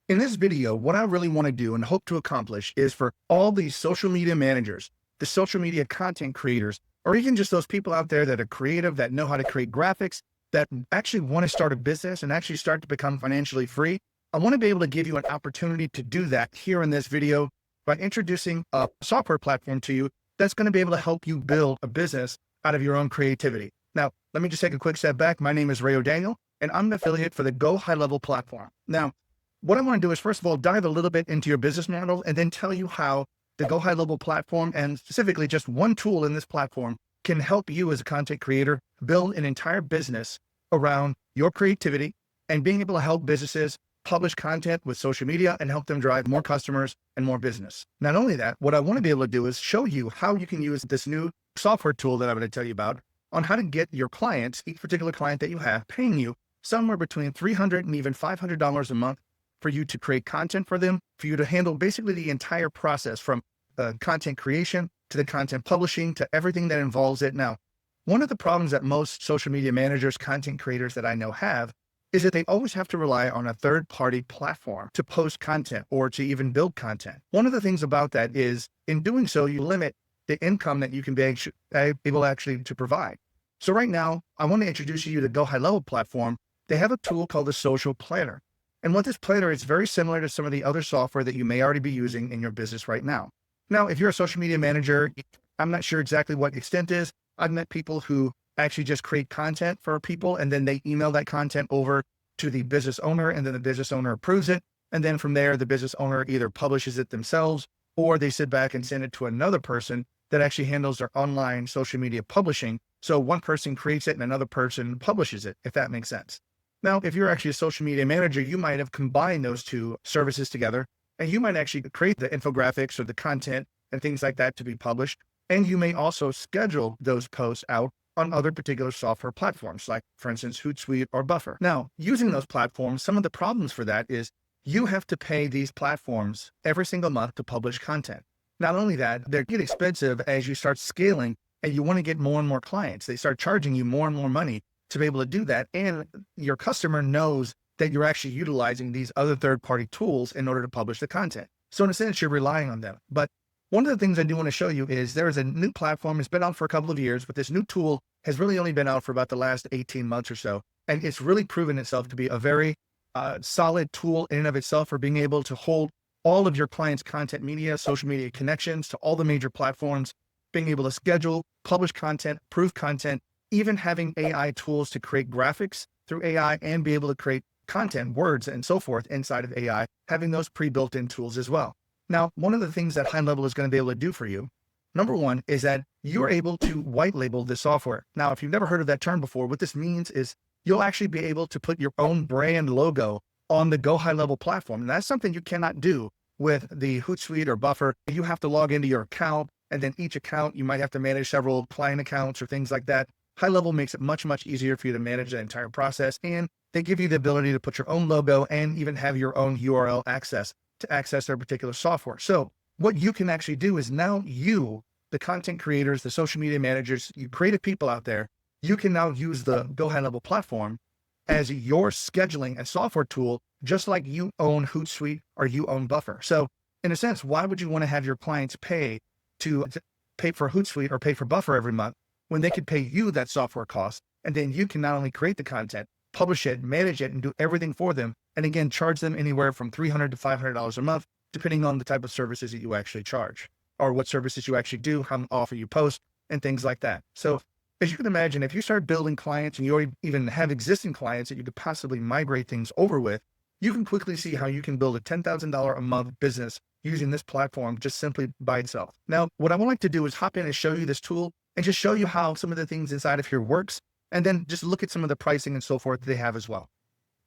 In this video, what I really want to do and hope to accomplish is for all these social media managers, the social media content creators, or even just those people out there that are creative, that know how to create graphics, that actually want to start a business and actually start to become financially free. I want to be able to give you an opportunity to do that here in this video by introducing a software platform to you that's going to be able to help you build a business out of your own creativity. Now, let me just take a quick step back. My name is Ray O'Daniel, and I'm an affiliate for the GoHighLevel platform. Now, what I want to do is, first of all, dive a little bit into your business model and then tell you how the GoHighLevel platform, and specifically just one tool in this platform, can help you as a content creator build an entire business around your creativity and being able to help businesses publish content with social media and help them drive more customers and more business. Not only that, what I want to be able to do is show you how you can use this new software tool that I'm going to tell you about on how to get your clients, each particular client that you have, paying you somewhere between $300 and even $500 a month for you to create content for them, for you to handle basically the entire process from content creation to the content publishing to everything that involves it. Now, one of the problems that most social media managers, content creators that I know have is that they always have to rely on a third-party platform to post content or to even build content. One of the things about that is, in doing so, you limit the income that you can be able actually to provide. So right now, I want to introduce you to the GoHighLevel platform. They have a tool called the Social Planner. And what this planner is very similar to some of the other software that you may already be using in your business right now. Now, if you're a social media manager, I'm not sure exactly what extent is. I've met people who actually just create content for people, and then they email that content over to the business owner, and then the business owner approves it. And then from there, the business owner either publishes it themselves, or they sit back and send it to another person that actually handles their online social media publishing. So one person creates it and another person publishes it, if that makes sense. Now, if you're actually a social media manager, you might have combined those two services together, and you might actually create the infographics or the content and things like that to be published. And you may also schedule those posts out on other particular software platforms, like, for instance, Hootsuite or Buffer. Now, using those platforms, some of the problems for that is you have to pay these platforms every single month to publish content. Not only that, they get expensive as you start scaling and you want to get more and more clients. They start charging you more and more money to be able to do that. And your customer knows that you're actually utilizing these other third-party tools in order to publish the content. So in a sense, you're relying on them. But one of the things I do want to show you is there is a new platform. It's been out for a couple of years, but this new tool has really only been out for about the last 18 months or so. And it's really proven itself to be a very solid tool in and of itself for being able to hold all of your clients' content media, social media connections to all the major platforms, being able to schedule, publish content, prove content, even having AI tools to create graphics through AI and be able to create content, words, and so forth inside of AI, having those pre-built in tools as well. Now, one of the things that HighLevel is going to be able to do for you, number one, is that you're able to white label the software. Now, if you've never heard of that term before, what this means is you'll actually be able to put your own brand logo on the GoHighLevel platform. And that's something you cannot do with the Hootsuite or Buffer. You have to log into your account, and then each account, you might have to manage several client accounts or things like that. HighLevel makes it much, much easier for you to manage the entire process, and they give you the ability to put your own logo and even have your own URL access to access their particular software. So what you can actually do is now you, the content creators, the social media managers, you creative people out there, you can now use the GoHighLevel platform as your scheduling and software tool, just like you own Hootsuite or you own Buffer. So in a sense, why would you want to have your clients pay for Hootsuite or pay for Buffer every month when they could pay you that software cost? And then you can not only create the content, publish it, manage it, and do everything for them. And again, charge them anywhere from $300 to $500 a month, depending on the type of services that you actually charge or what services you actually do, how often you post, and things like that. So as you can imagine, if you start building clients and you already even have existing clients that you could possibly migrate things over with, you can quickly see how you can build a $10,000 a month business using this platform just simply by itself. Now, what I would like to do is hop in and show you this tool and just show you how some of the things inside of here works, and then just look at some of the pricing and so forth they have as well.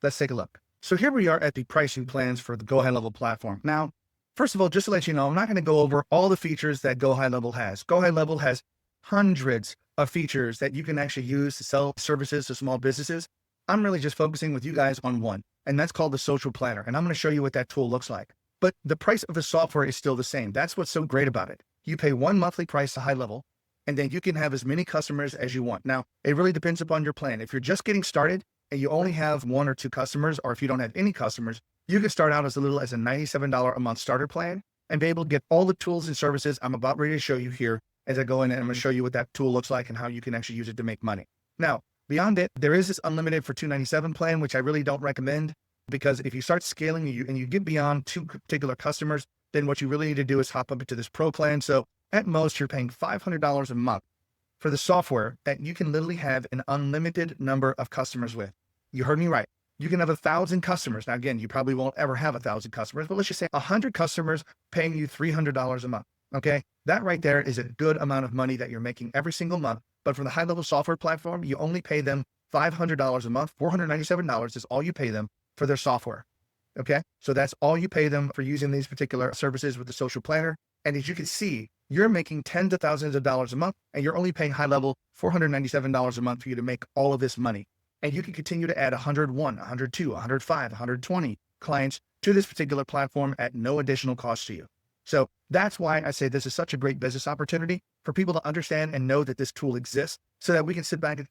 Let's take a look. So here we are at the pricing plans for the GoHighLevel platform. Now, first of all, just to let you know, I'm not going to go over all the features that GoHighLevel has. GoHighLevel has hundreds of features that you can actually use to sell services to small businesses. I'm really just focusing with you guys on one, and that's called the Social Planner. And I'm going to show you what that tool looks like. But the price of the software is still the same. That's what's so great about it. You pay one monthly price to HighLevel, and then you can have as many customers as you want. Now, it really depends upon your plan. If you're just getting started and you only have one or two customers, or if you don't have any customers, You can start out as little as a $97 a month starter plan and be able to get all the tools and services I'm about ready to show you here as I go in, and I'm going to show you what that tool looks like and how you can actually use it to make money. Now, beyond it, there is this unlimited for $297 plan, which I really don't recommend, because if you start scaling and you get beyond 2 particular customers, then what you really need to do is hop up into this pro plan. So at most, you're paying $500 a month for the software that you can literally have an unlimited number of customers with. You heard me right. You can have 1,000 customers. Now, again, you probably won't ever have 1,000 customers, but let's just say 100 customers paying you $300 a month. Okay. That right there is a good amount of money that you're making every single month. But from the Highlevel software platform, you only pay them $500 a month. $497 is all you pay them for their software. Okay. So that's all you pay them for using these particular services with the social planner. And as you can see, you're making tens of thousands of dollars a month, and you're only paying Highlevel $497 a month for you to make all of this money. And you can continue to add 101, 102, 105, 120 clients to this particular platform at no additional cost to you. So that's why I say this is such a great business opportunity for people to understand and know that this tool exists, so that we can sit back and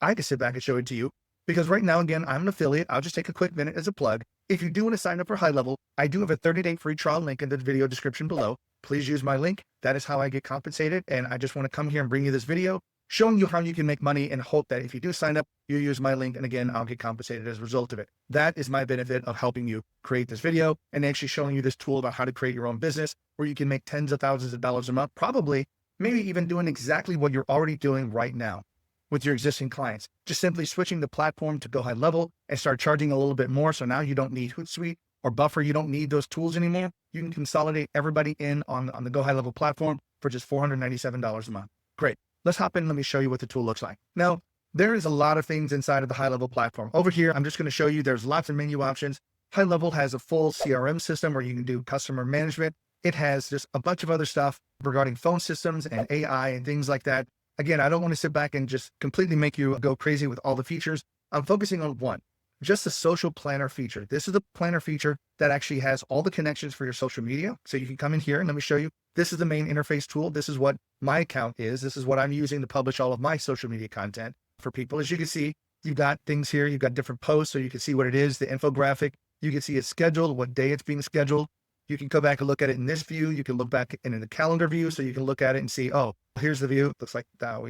I can sit back and show it to you. Because right now, again, I'm an affiliate. I'll just take a quick minute as a plug. If you do want to sign up for Highlevel, I do have a 30-day free trial link in the video description below. Please use my link. That is how I get compensated. And I just want to come here and bring you this video showing you how you can make money, and hope that if you do sign up, you use my link. And again, I'll get compensated as a result of it. That is my benefit of helping you create this video and actually showing you this tool about how to create your own business where you can make tens of thousands of dollars a month, probably, maybe even doing exactly what you're already doing right now with your existing clients. Just simply switching the platform to GoHighLevel and start charging a little bit more. So now you don't need Hootsuite or Buffer. You don't need those tools anymore. You can consolidate everybody in on the GoHighLevel platform for just $497 a month. Great. Let's hop in. Let me show you what the tool looks like. Now, there is a lot of things inside of the Highlevel platform. Over here, I'm just going to show you there's lots of menu options. Highlevel has a full CRM system where you can do customer management. It has just a bunch of other stuff regarding phone systems and AI and things like that. Again, I don't want to sit back and just completely make you go crazy with all the features. I'm focusing on one, just the social planner feature. This is the planner feature that actually has all the connections for your social media. So you can come in here and let me show you. This is the main interface tool. This is what my account is. This is what I'm using to publish all of my social media content for people. As you can see, you've got things here. You've got different posts, so you can see what it is, the infographic. You can see it's scheduled, what day it's being scheduled. You can go back and look at it in this view. You can look back in the calendar view, so you can look at it and see, oh, here's the view. Looks like that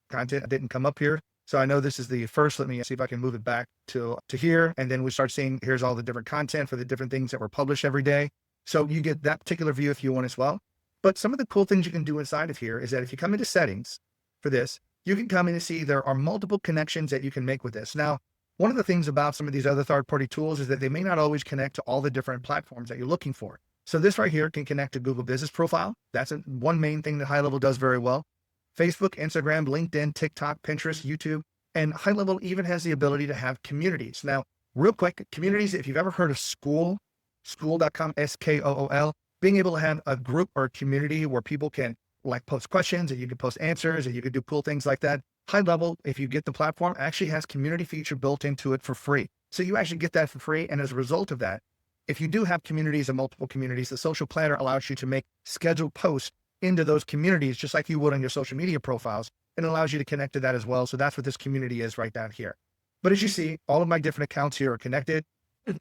content didn't come up here. So I know this is the first. Let me see if I can move it back to here. And then we start seeing, here's all the different content for the different things that were published every day. So you get that particular view if you want as well. But some of the cool things you can do inside of here is that if you come into settings for this, you can come in and see there are multiple connections that you can make with this. Now, one of the things about some of these other third-party tools is that they may not always connect to all the different platforms that you're looking for. So this right here can connect to Google Business Profile. That's one main thing that Highlevel does very well. Facebook, Instagram, LinkedIn, TikTok, Pinterest, YouTube, and Highlevel even has the ability to have communities. Now, real quick, communities, if you've ever heard of school.com, SKOOL, being able to have a group or a community where people can like post questions and you can post answers and you can do cool things like that. Highlevel, if you get the platform, actually has community feature built into it for free. So you actually get that for free. And as a result of that, if you do have communities and multiple communities, the social planner allows you to make scheduled posts into those communities, just like you would on your social media profiles, and allows you to connect to that as well. So that's what this community is right down here. But as you see, all of my different accounts here are connected,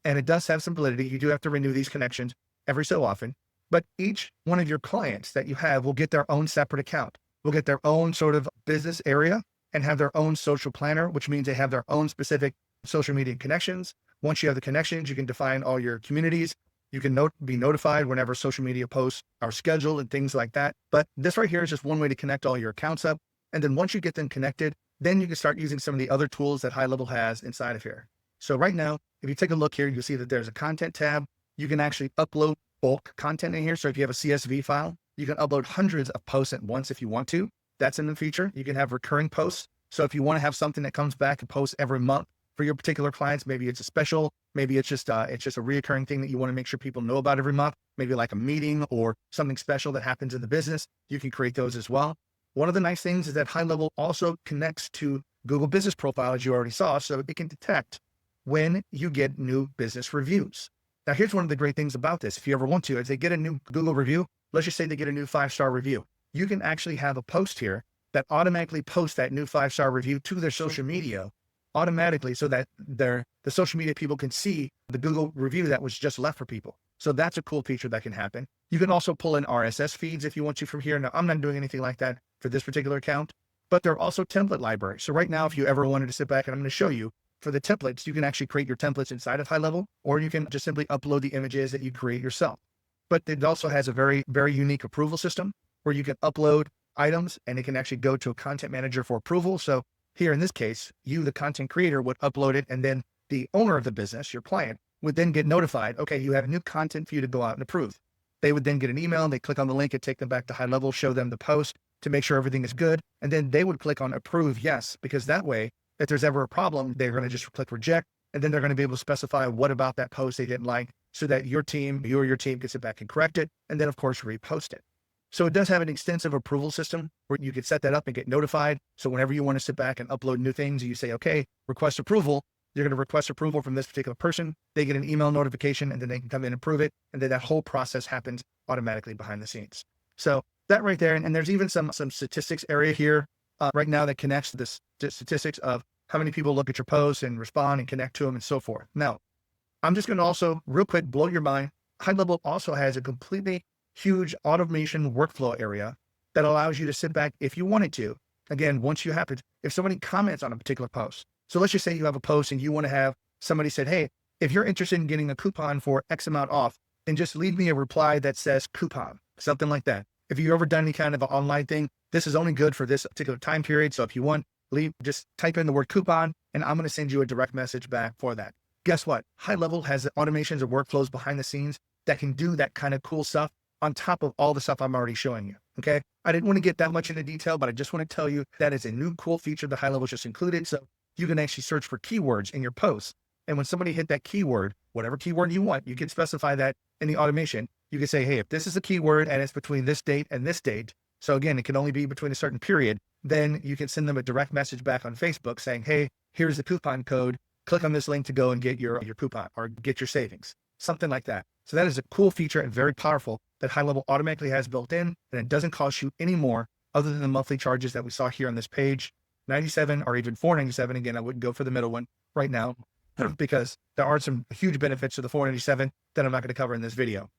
and it does have some validity. You do have to renew these connections every so often, but each one of your clients that you have will get their own separate account, will get their own sort of business area and have their own social planner, which means they have their own specific social media connections. Once you have the connections, you can define all your communities. You can be notified whenever social media posts are scheduled and things like that. But this right here is just one way to connect all your accounts up. And then once you get them connected, then you can start using some of the other tools that Highlevel has inside of here. So right now, if you take a look here, you'll see that there's a content tab. You can actually upload bulk content in here. So if you have a CSV file, you can upload hundreds of posts at once if you want to. That's in the feature. You can have recurring posts. So if you want to have something that comes back and posts every month for your particular clients, maybe it's a special, maybe it's just a reoccurring thing that you want to make sure people know about every month, maybe like a meeting or something special that happens in the business, you can create those as well. One of the nice things is that Highlevel also connects to Google Business Profile, as you already saw, so it can detect when you get new business reviews. Now, here's one of the great things about this. If you ever want to, if they get a new Google review, let's just say they get a new 5-star review, you can actually have a post here that automatically posts that new 5-star review to their social media automatically so that the social media people can see the Google review that was just left for people. So that's a cool feature that can happen. You can also pull in RSS feeds if you want to from here. Now, I'm not doing anything like that for this particular account, but there are also template libraries. So right now, if you ever wanted to sit back, and I'm going to show you for the templates, you can actually create your templates inside of Highlevel, or you can just simply upload the images that you create yourself. But it also has a very, very unique approval system where you can upload items and it can actually go to a content manager for approval. So here in this case, you, the content creator, would upload it, and then the owner of the business, your client, would then get notified, okay, you have new content for you to go out and approve. They would then get an email, and they click on the link and take them back to Highlevel, show them the post to make sure everything is good. And then they would click on approve yes, because that way, if there's ever a problem, they're going to just click reject, and then they're going to be able to specify what about that post they didn't like so that your team can sit back and correct it. And then of course, repost it. So it does have an extensive approval system where you can set that up and get notified. So whenever you want to sit back and upload new things, you say, okay, request approval. You're going to request approval from this particular person. They get an email notification, and then they can come in and approve it. And then that whole process happens automatically behind the scenes. So that right there. And there's even some statistics area here right now that connects to the statistics of how many people look at your posts and respond and connect to them and so forth. Now, I'm just going to also real quick blow your mind. Highlevel also has a completely huge automation workflow area that allows you to sit back if you wanted to. Again, once you have it, if somebody comments on a particular post. So let's just say you have a post and you want to have somebody said, hey, if you're interested in getting a coupon for X amount off, then just leave me a reply that says coupon, something like that. If you've ever done any kind of an online thing, this is only good for this particular time period. So if you want, just type in the word coupon, and I'm going to send you a direct message back for that. Guess what? Highlevel has automations and workflows behind the scenes that can do that kind of cool stuff on top of all the stuff I'm already showing you. Okay. I didn't want to get that much into detail, but I just want to tell you that is a new cool feature that Highlevel just included. So you can actually search for keywords in your posts. And when somebody hit that keyword, whatever keyword you want, you can specify that in the automation. You can say, hey, if this is a keyword and it's between this date and this date, so again, it can only be between a certain period, then you can send them a direct message back on Facebook saying, hey, here's the coupon code. Click on this link to go and get your coupon or get your savings, something like that. So that is a cool feature and very powerful that Highlevel automatically has built in, and it doesn't cost you any more other than the monthly charges that we saw here on this page, $97 or even $497. Again, I wouldn't go for the middle one right now because there are some huge benefits to the $497 that I'm not going to cover in this video.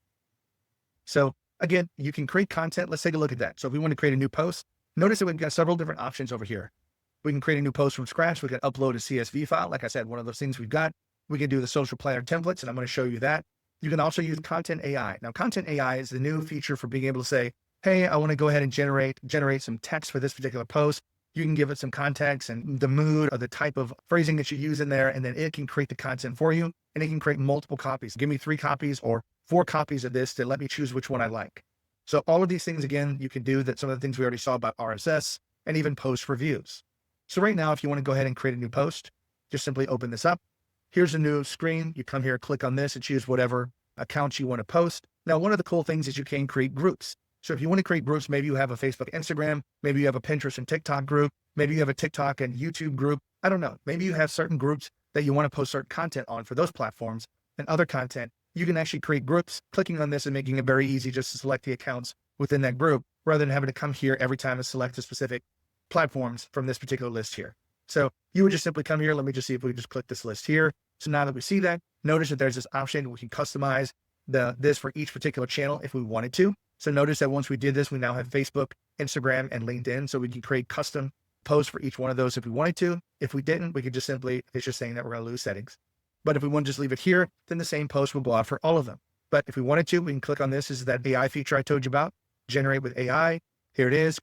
So again, you can create content. Let's take a look at that. So if we want to create a new post, notice that we've got several different options over here. We can create a new post from scratch. We can upload a CSV file. Like I said, one of those things we've got. We can do the social planner templates, and I'm going to show you that. You can also use Content AI. Now, Content AI is the new feature for being able to say, hey, I want to go ahead and generate some text for this particular post. You can give it some context and the mood or the type of phrasing that you use in there, and then it can create the content for you, and it can create multiple copies. Give me 3 copies or 4 copies of this to let me choose which one I like. So all of these things, again, you can do that. Some of the things we already saw about RSS and even post reviews. So right now, if you want to go ahead and create a new post, just simply open this up. Here's a new screen. You come here, click on this, and choose whatever accounts you want to post. Now, one of the cool things is you can create groups. So if you want to create groups, maybe you have a Facebook, Instagram, maybe you have a Pinterest and TikTok group, maybe you have a TikTok and YouTube group. I don't know. Maybe you have certain groups that you want to post certain content on for those platforms and other content. You can actually create groups, clicking on this and making it very easy just to select the accounts within that group rather than having to come here every time to select the specific platforms from this particular list here. So you would just simply come here. Let me just see if we just click this list here. So now that we see that, notice that there's this option. We can customize this for each particular channel if we wanted to. So notice that once we did this, we now have Facebook, Instagram, and LinkedIn. So we can create custom posts for each one of those if we wanted to. If we didn't, we could just simply, it's just saying that we're going to lose settings. But if we want to just leave it here, then the same post will go out for all of them. But if we wanted to, we can click on this. This is that AI feature I told you about. Generate with AI. Here it is.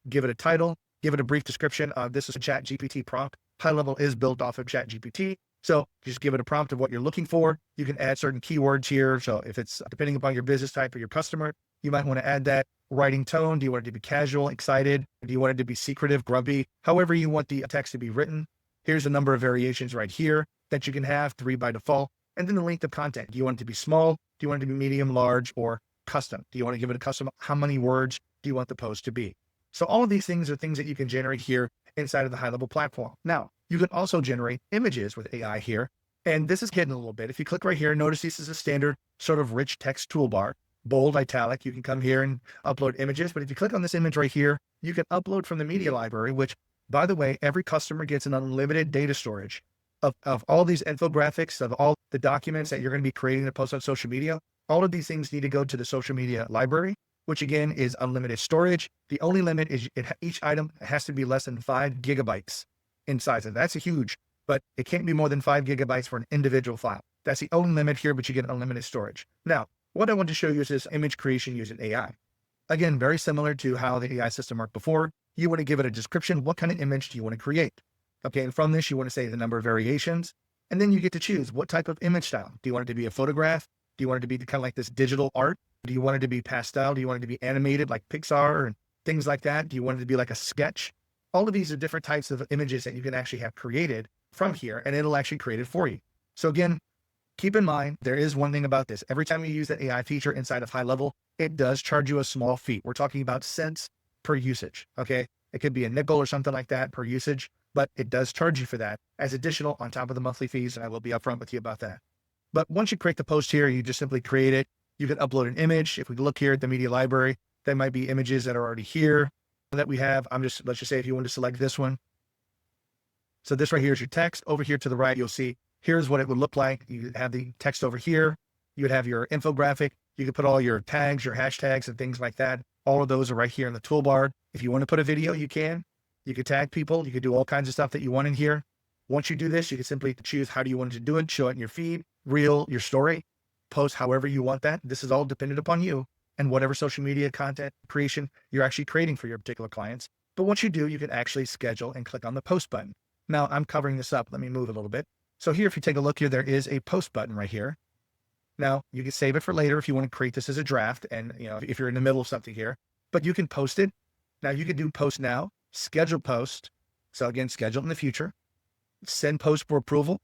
Give it a title. Give it a brief description. This is a ChatGPT prompt. Highlevel is built off of ChatGPT. So just give it a prompt of what you're looking for. You can add certain keywords here. So if it's depending upon your business type or your customer, you might want to add that. Writing tone. Do you want it to be casual, excited? Do you want it to be secretive, grumpy? However you want the text to be written. Here's a number of variations right here that you can have, 3 by default. And then the length of content. Do you want it to be small? Do you want it to be medium, large, or custom? Do you want to give it a custom? How many words do you want the post to be? So all of these things are things that you can generate here inside of the Highlevel platform. Now, you can also generate images with AI here. And this is hidden a little bit. If you click right here, notice this is a standard sort of rich text toolbar, bold, italic. You can come here and upload images. But if you click on this image right here, you can upload from the media library, which By the way, every customer gets an unlimited data storage of all these infographics, of all the documents that you're going to be creating to post on social media. All of these things need to go to the social media library, which again is unlimited storage. The only limit is each item has to be less than 5 GB in size. And that's a huge, but it can't be more than 5 GB for an individual file. That's the only limit here, but you get unlimited storage. Now, what I want to show you is this image creation using AI. Again, very similar to how the AI system worked before. You want to give it a description. What kind of image do you want to create? Okay, and from this, you want to say the number of variations, and then you get to choose what type of image style. Do you want it to be a photograph? Do you want it to be kind of like this digital art? Do you want it to be pastel? Do you want it to be animated like Pixar and things like that? Do you want it to be like a sketch? All of these are different types of images that you can actually have created from here, and it'll actually create it for you. So again, keep in mind, there is one thing about this. Every time you use the AI feature inside of Highlevel, it does charge you a small fee. We're talking about cents per usage, okay? It could be a nickel or something like that per usage, but it does charge you for that as additional on top of the monthly fees, and I will be upfront with you about that. But once you create the post here, you just simply create it. You can upload an image. If we look here at the media library, there might be images that are already here that we have. Let's just say if you want to select this one. So this right here is your text. Over here to the right, you'll see here's what it would look like. You have the text over here. You would have your infographic. You could put all your tags, your hashtags and things like that. All of those are right here in the toolbar. If you want to put a video, you can. You could tag people. You could do all kinds of stuff that you want in here. Once you do this, you can simply choose how do you want to do it, show it in your feed, reel, your story, post however you want that. This is all dependent upon you and whatever social media content creation you're actually creating for your particular clients. But once you do, you can actually schedule and click on the post button. Now I'm covering this up. Let me move a little bit. So here, if you take a look here, there is a post button right here. Now you can save it for later if you want to create this as a draft. And if you're in the middle of something here, but you can post it. Now you can do post now, schedule post. So again, schedule in the future, send post for approval,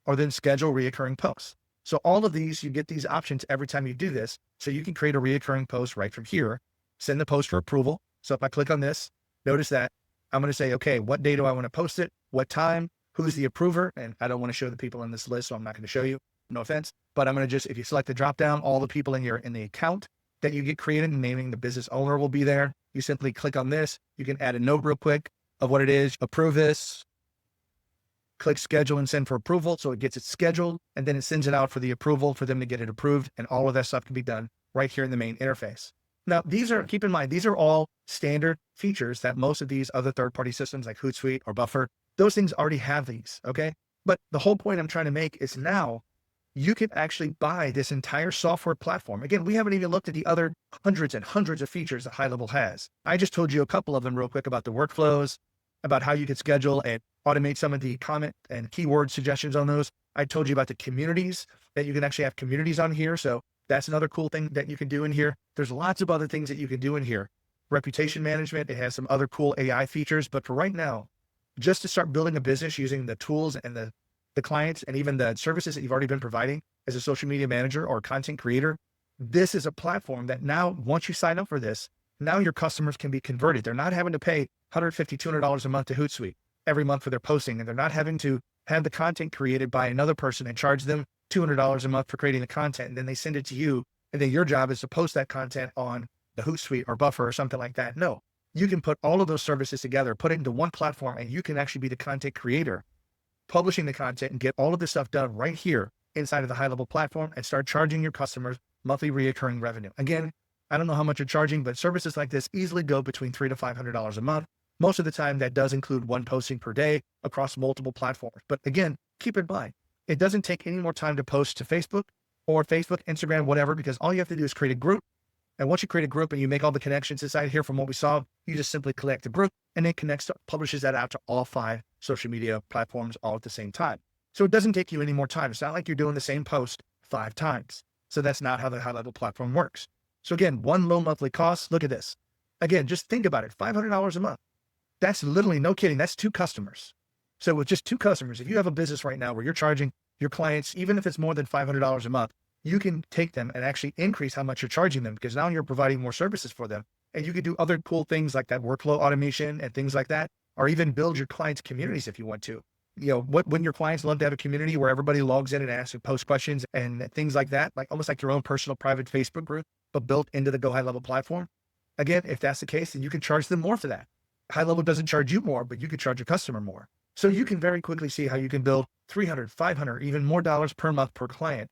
or then schedule reoccurring posts. So all of these, you get these options every time you do this. So you can create a reoccurring post right from here, send the post for approval. So if I click on this, notice that I'm going to say, okay, what day do I want to post it? What time? Who's the approver? And I don't want to show the people in this list, so I'm not going to show you, no offense, but I'm going to just, if you select the drop down, all the people in the account that you get created and naming the business owner will be there. You simply click on this. You can add a note real quick of what it is, approve this, click schedule and send for approval. So it gets it scheduled and then it sends it out for the approval for them to get it approved. And all of that stuff can be done right here in the main interface. Now, keep in mind, these are all standard features that most of these other third-party systems like Hootsuite or Buffer, those things already have these, okay? But the whole point I'm trying to make is now you can actually buy this entire software platform. Again, we haven't even looked at the other hundreds and hundreds of features that Highlevel has. I just told you a couple of them real quick about the workflows, about how you could schedule and automate some of the comment and keyword suggestions on those. I told you about the communities, that you can actually have communities on here. So that's another cool thing that you can do in here. There's lots of other things that you can do in here. Reputation management, it has some other cool AI features, but for right now, just to start building a business using the tools and the clients and even the services that you've already been providing as a social media manager or content creator, this is a platform that now, once you sign up for this, now your customers can be converted. They're not having to pay $150, $200 a month to Hootsuite every month for their posting, and they're not having to have the content created by another person and charge them $200 a month for creating the content. And then they send it to you. And then your job is to post that content on the Hootsuite or Buffer or something like that. No, you can put all of those services together, put it into one platform, and you can actually be the content creator, publishing the content and get all of this stuff done right here inside of the Highlevel platform and start charging your customers monthly reoccurring revenue. Again, I don't know how much you're charging, but services like this easily go between $300 to $500 a month. Most of the time that does include one posting per day across multiple platforms. But again, keep in mind, it doesn't take any more time to post to Facebook or Facebook, Instagram, whatever, because all you have to do is create a group. And once you create a group and you make all the connections inside here from what we saw, you just simply collect the group and it publishes that out to all 5 social media platforms all at the same time. So it doesn't take you any more time. It's not like you're doing the same post 5 times. So that's not how the Highlevel platform works. So again, one low monthly cost. Look at this. Again, just think about it. $500 a month. That's literally, no kidding, that's 2 customers. So with just 2 customers, if you have a business right now where you're charging your clients, even if it's more than $500 a month, you can take them and actually increase how much you're charging them, because now you're providing more services for them. And you could do other cool things like that workflow automation and things like that, or even build your clients' communities if you want to. When your clients love to have a community where everybody logs in and asks and post questions and things like that, like almost like your own personal private Facebook group, but built into the GoHighLevel platform. Again, if that's the case, then you can charge them more for that. High Level doesn't charge you more, but you could charge your customer more. So you can very quickly see how you can build 300, 500, even more dollars per month per client.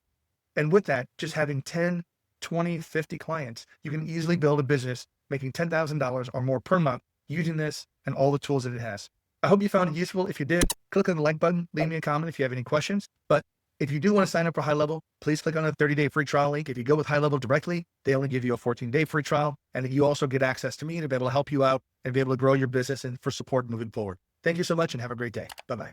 And with that, just having 10, 20, 50 clients, you can easily build a business making $10,000 or more per month using this and all the tools that it has. I hope you found it useful. If you did, click on the like button, leave me a comment if you have any questions. But if you do want to sign up for High Level, please click on the 30-day free trial link. If you go with High Level directly, they only give you a 14-day free trial. And you also get access to me to be able to help you out and be able to grow your business and for support moving forward. Thank you so much and have a great day. Bye-bye.